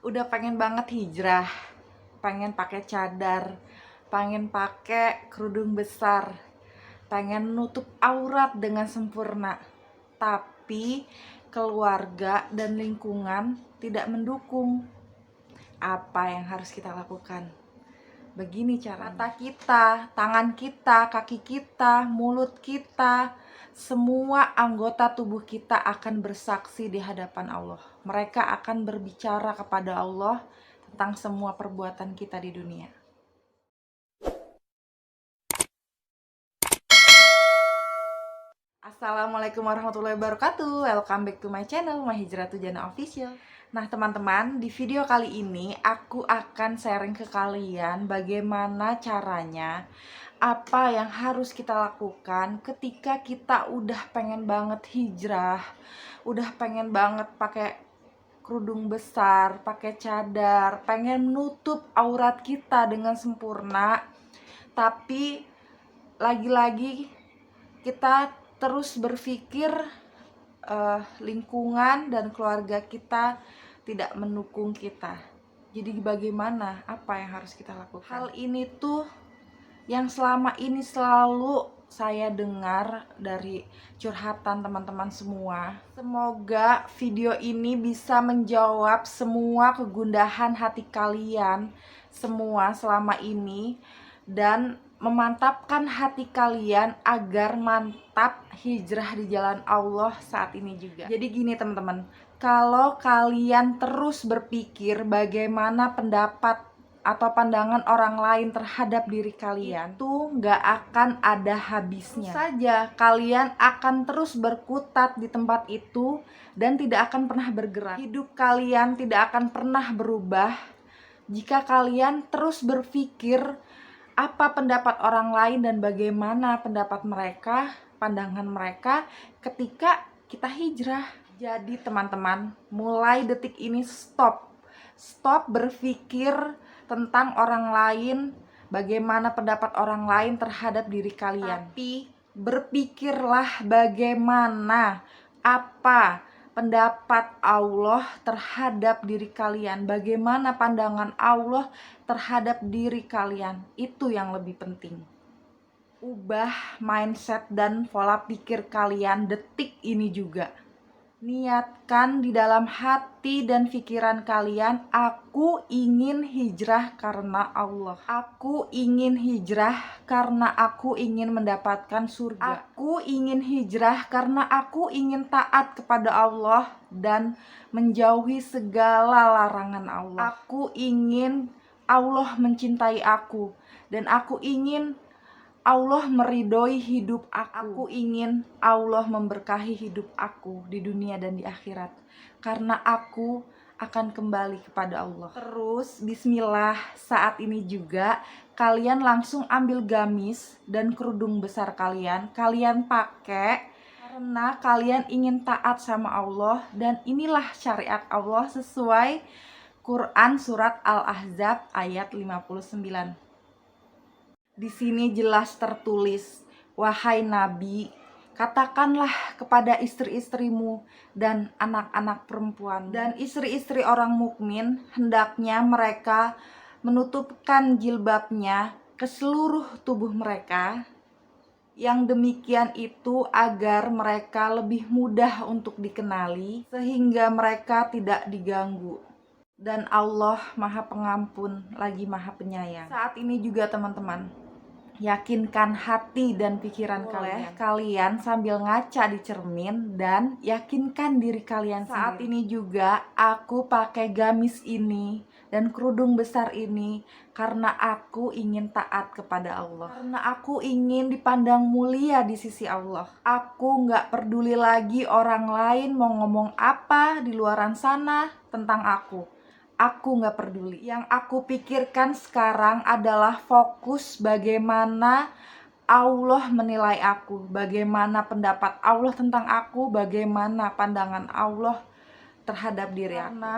Udah pengen banget hijrah, pengen pakai cadar, pengen pakai kerudung besar, pengen nutup aurat dengan sempurna. Tapi keluarga dan lingkungan tidak mendukung. Apa yang harus kita lakukan? Begini cara mata kita, tangan kita, kaki kita, mulut kita, semua anggota tubuh kita akan bersaksi di hadapan Allah. Mereka akan berbicara kepada Allah tentang semua perbuatan kita di dunia. Assalamualaikum warahmatullahi wabarakatuh. Welcome back to my channel, My Hijratu Jannah Official. Nah teman-teman, di video kali ini aku akan sharing ke kalian bagaimana caranya, apa yang harus kita lakukan ketika kita udah pengen banget hijrah, udah pengen banget pakai kerudung besar, pakai cadar, pengen menutup aurat kita dengan sempurna, tapi lagi-lagi kita terus berpikir lingkungan dan keluarga kita tidak mendukung kita. Jadi bagaimana? Apa yang harus kita lakukan? Hal ini tuh yang selama ini selalu saya dengar dari curhatan teman-teman semua. Semoga video ini bisa menjawab semua kegundahan hati kalian semua selama ini dan memantapkan hati kalian agar mantap hijrah di jalan Allah saat ini juga. Jadi gini teman-teman, kalau kalian terus berpikir bagaimana pendapat atau pandangan orang lain terhadap diri kalian, itu nggak akan ada habisnya. Terus saja kalian akan terus berkutat di tempat itu dan tidak akan pernah bergerak. Hidup kalian tidak akan pernah berubah jika kalian terus berpikir apa pendapat orang lain dan bagaimana pendapat mereka, pandangan mereka ketika kita hijrah. Jadi teman-teman, mulai detik ini stop berpikir tentang orang lain, bagaimana pendapat orang lain terhadap diri kalian. Tapi berpikirlah bagaimana, apa pendapat Allah terhadap diri kalian, bagaimana pandangan Allah terhadap diri kalian. Itu yang lebih penting. Ubah mindset dan pola pikir kalian detik ini juga. Niatkan di dalam hati dan pikiran kalian, aku ingin hijrah karena Allah. Aku ingin hijrah karena aku ingin mendapatkan surga. Aku ingin hijrah karena aku ingin taat kepada Allah dan menjauhi segala larangan Allah. Aku ingin Allah mencintai aku dan aku ingin Allah meridhoi hidup aku. Aku ingin Allah memberkahi hidup aku di dunia dan di akhirat. Karena aku akan kembali kepada Allah. Terus bismillah, saat ini juga kalian langsung ambil gamis dan kerudung besar kalian pakai karena kalian ingin taat sama Allah, dan inilah syariat Allah sesuai Quran surat Al-Ahzab ayat 59. Di sini jelas tertulis, wahai Nabi, katakanlah kepada istri-istrimu dan anak-anak perempuan dan istri-istri orang mukmin, hendaknya mereka menutupkan jilbabnya ke seluruh tubuh mereka. Yang demikian itu agar mereka lebih mudah untuk dikenali, sehingga mereka tidak diganggu. Dan Allah Maha Pengampun lagi Maha Penyayang. Saat ini juga teman-teman, yakinkan hati dan pikiran kalian sambil ngaca di cermin dan yakinkan diri kalian sendiri. Saat ini juga aku pakai gamis ini dan kerudung besar ini karena aku ingin taat kepada Allah. Karena aku ingin dipandang mulia di sisi Allah. Aku gak peduli lagi orang lain mau ngomong apa di luaran sana tentang aku. Aku gak peduli. Yang aku pikirkan sekarang adalah fokus bagaimana Allah menilai aku, bagaimana pendapat Allah tentang aku, bagaimana pandangan Allah terhadap diri aku. Karena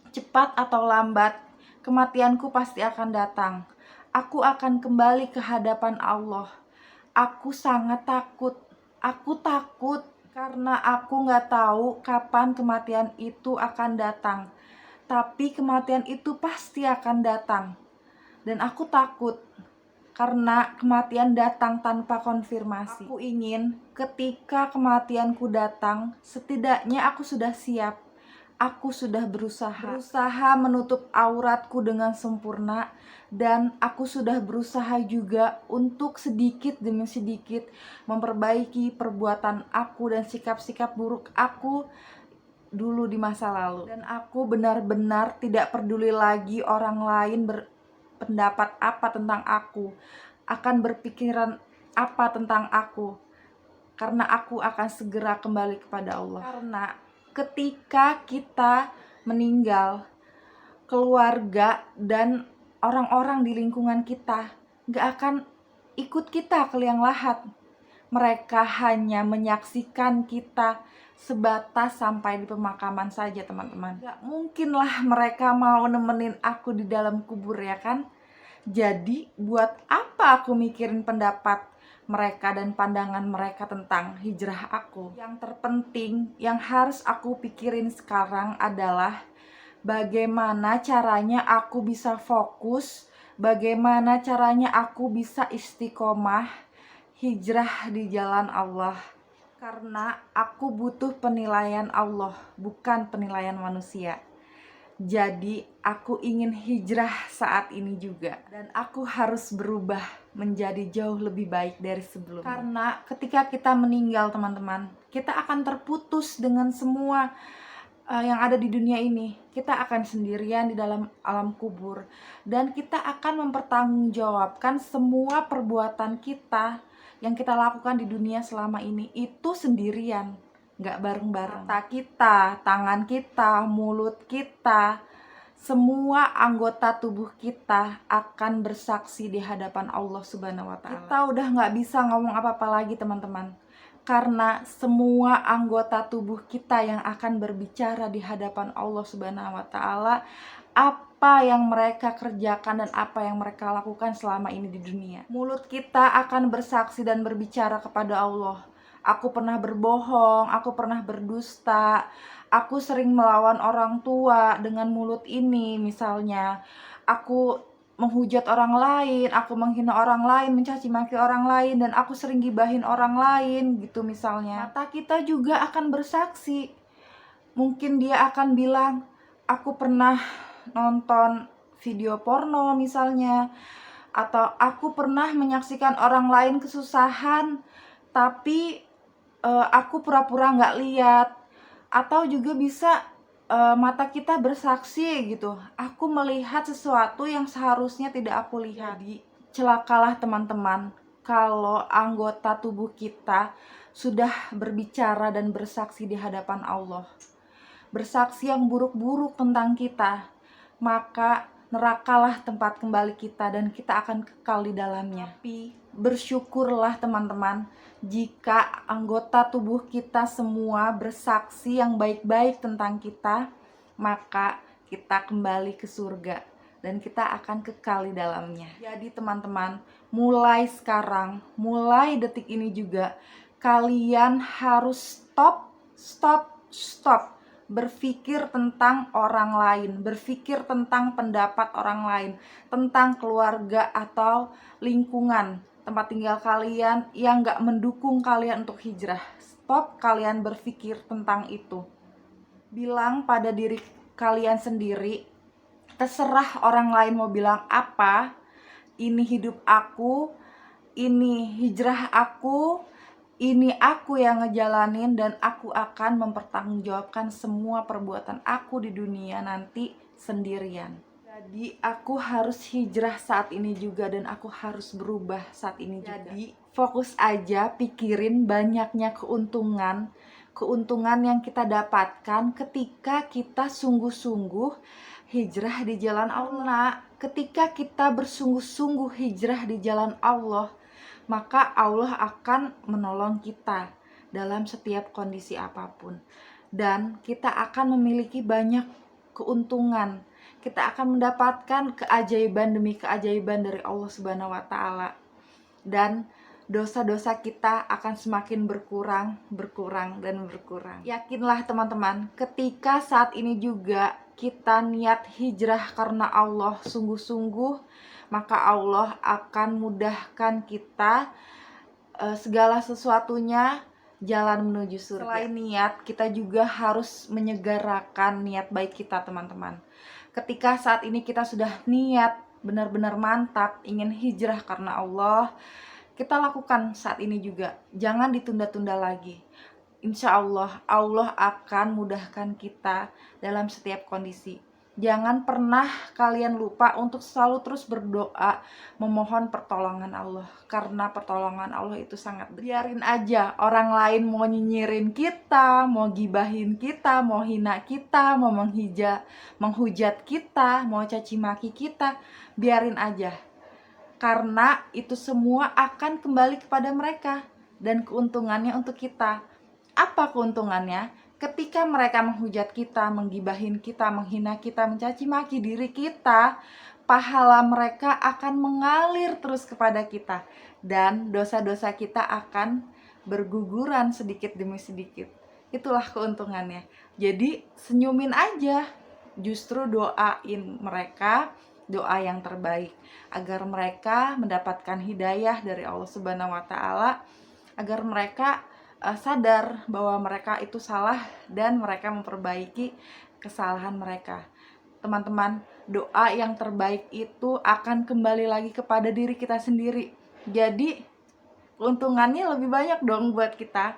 cepat atau lambat kematianku pasti akan datang. Aku akan kembali ke hadapan Allah. Aku sangat takut. Aku takut karena aku gak tahu kapan kematian itu akan datang. tapi kematian itu pasti akan datang. Dan aku takut karena kematian datang tanpa konfirmasi. Aku ingin ketika kematianku datang, setidaknya aku sudah siap. Aku sudah berusaha menutup auratku dengan sempurna, dan aku sudah berusaha juga untuk sedikit demi sedikit memperbaiki perbuatan aku dan sikap-sikap buruk aku dulu di masa lalu. Dan aku benar-benar tidak peduli lagi orang lain berpendapat apa tentang aku, akan berpikiran apa tentang aku, karena aku akan segera kembali kepada Allah. Karena ketika kita meninggal, keluarga dan orang-orang di lingkungan kita gak akan ikut kita ke liang lahat. Mereka hanya menyaksikan kita sebatas sampai di pemakaman saja, teman-teman. Gak mungkinlah mereka mau nemenin aku di dalam kubur, ya kan? Jadi buat apa aku mikirin pendapat mereka dan pandangan mereka tentang hijrah aku? Yang terpenting yang harus aku pikirin sekarang adalah bagaimana caranya aku bisa fokus, bagaimana caranya aku bisa istiqomah hijrah di jalan Allah. Karena aku butuh penilaian Allah, bukan penilaian manusia. Jadi aku ingin hijrah saat ini juga, dan aku harus berubah menjadi jauh lebih baik dari sebelumnya. Karena ketika kita meninggal, teman-teman, kita akan terputus dengan semua yang ada di dunia ini. Kita akan sendirian di dalam alam kubur, dan kita akan mempertanggungjawabkan semua perbuatan kita yang kita lakukan di dunia selama ini itu sendirian, nggak bareng-bareng. Mata kita, tangan kita, mulut kita, semua anggota tubuh kita akan bersaksi di hadapan Allah Subhanahu wa Ta'ala. Kita udah nggak bisa ngomong apa-apa lagi, teman-teman, karena semua anggota tubuh kita yang akan berbicara di hadapan Allah Subhanahu wa Ta'ala apa yang mereka kerjakan dan apa yang mereka lakukan selama ini di dunia. Mulut kita akan bersaksi dan berbicara kepada Allah. Aku pernah berbohong, aku pernah berdusta, aku sering melawan orang tua dengan mulut ini misalnya. Aku menghujat orang lain, aku menghina orang lain, mencaci maki orang lain, dan aku sering gibahin orang lain gitu misalnya. Mata kita juga akan bersaksi. Mungkin dia akan bilang, aku pernah nonton video porno misalnya, atau aku pernah menyaksikan orang lain kesusahan tapi aku pura-pura nggak lihat. Atau juga bisa mata kita bersaksi gitu, aku melihat sesuatu yang seharusnya tidak aku lihat. Jadi celakalah teman-teman kalau anggota tubuh kita sudah berbicara dan bersaksi di hadapan Allah, bersaksi yang buruk-buruk tentang kita, maka nerakalah tempat kembali kita dan kita akan kekal di dalamnya. Tapi bersyukurlah teman-teman jika anggota tubuh kita semua bersaksi yang baik-baik tentang kita, maka kita kembali ke surga dan kita akan kekal di dalamnya. Jadi teman-teman, mulai sekarang, mulai detik ini juga, kalian harus stop berpikir tentang orang lain, berpikir tentang pendapat orang lain, tentang keluarga atau lingkungan tempat tinggal kalian yang gak mendukung kalian untuk hijrah. Stop kalian berpikir tentang itu. Bilang pada diri kalian sendiri, terserah orang lain mau bilang apa, ini hidup aku, ini hijrah aku, ini aku yang ngejalanin, dan aku akan mempertanggungjawabkan semua perbuatan aku di dunia nanti sendirian. Jadi aku harus hijrah saat ini juga, dan aku harus berubah saat ini juga. Jadi fokus aja, pikirin banyaknya keuntungan yang kita dapatkan ketika kita sungguh-sungguh hijrah di jalan Allah. Ketika kita bersungguh-sungguh hijrah di jalan Allah, maka Allah akan menolong kita dalam setiap kondisi apapun, dan kita akan memiliki banyak keuntungan. Kita akan mendapatkan keajaiban demi keajaiban dari Allah Subhanahu wa Ta'ala, dan dosa-dosa kita akan semakin berkurang. Yakinlah teman-teman, ketika saat ini juga kita niat hijrah karena Allah sungguh-sungguh, maka Allah akan mudahkan kita segala sesuatunya, jalan menuju surga. Selain niat, kita juga harus menyegarakan niat baik kita, teman-teman. Ketika saat ini kita sudah niat benar-benar mantap ingin hijrah karena Allah, kita lakukan saat ini juga. Jangan ditunda-tunda lagi. Insya Allah, Allah akan mudahkan kita dalam setiap kondisi. Jangan pernah kalian lupa untuk selalu terus berdoa, memohon pertolongan Allah. Karena pertolongan Allah itu sangat dekat. Biarin aja orang lain mau nyinyirin kita, mau gibahin kita, mau hina kita, mau menghujat kita, mau caci maki kita. Biarin aja. Karena itu semua akan kembali kepada mereka. Dan keuntungannya untuk kita. Apa keuntungannya? Ketika mereka menghujat kita, menggibahin kita, menghina kita, mencaci maki diri kita, pahala mereka akan mengalir terus kepada kita. Dan dosa-dosa kita akan berguguran sedikit demi sedikit. Itulah keuntungannya. Jadi senyumin aja. Justru doain mereka doa yang terbaik. Agar mereka mendapatkan hidayah dari Allah Subhanahu wa Ta'ala. Agar mereka sadar bahwa mereka itu salah dan mereka memperbaiki kesalahan mereka. Teman-teman, doa yang terbaik itu akan kembali lagi kepada diri kita sendiri. Jadi keuntungannya lebih banyak dong buat kita,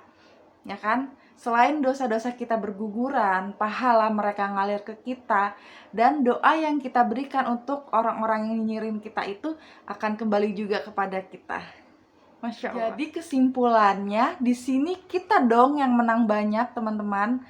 ya kan? Selain dosa-dosa kita berguguran, pahala mereka ngalir ke kita, dan doa yang kita berikan untuk orang-orang yang nyinyirin kita itu akan kembali juga kepada kita. Masya Allah. Jadi kesimpulannya di sini kita dong yang menang banyak, teman-teman.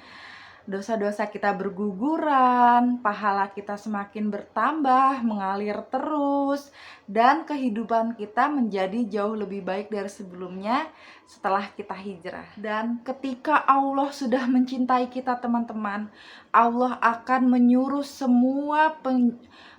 Dosa-dosa kita berguguran, pahala kita semakin bertambah, mengalir terus, dan kehidupan kita menjadi jauh lebih baik dari sebelumnya setelah kita hijrah. Dan ketika Allah sudah mencintai kita, teman-teman, Allah akan menyuruh semua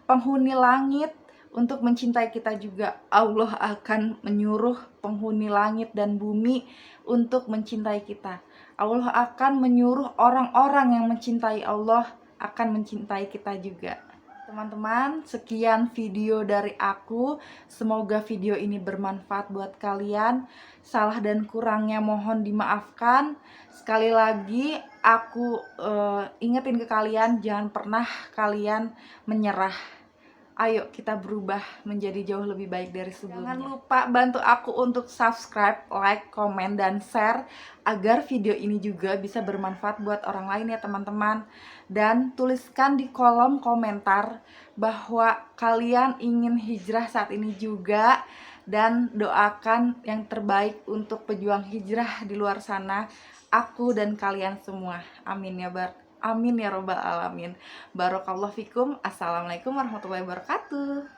penghuni langit untuk mencintai kita juga. Allah akan menyuruh penghuni langit dan bumi untuk mencintai kita. Allah akan menyuruh orang-orang yang mencintai Allah akan mencintai kita juga. Teman-teman, sekian video dari aku. Semoga video ini bermanfaat buat kalian. Salah dan kurangnya mohon dimaafkan. Sekali lagi aku ingetin ke kalian, jangan pernah kalian menyerah. Ayo kita berubah menjadi jauh lebih baik dari sebelumnya. Jangan lupa bantu aku untuk subscribe, like, komen, dan share agar video ini juga bisa bermanfaat buat orang lain ya teman-teman. Dan tuliskan di kolom komentar bahwa kalian ingin hijrah saat ini juga. Dan doakan yang terbaik untuk pejuang hijrah di luar sana, aku dan kalian semua. Amin ya Amin ya robbal alamin. Barakallahu fikum. Assalamualaikum warahmatullahi wabarakatuh.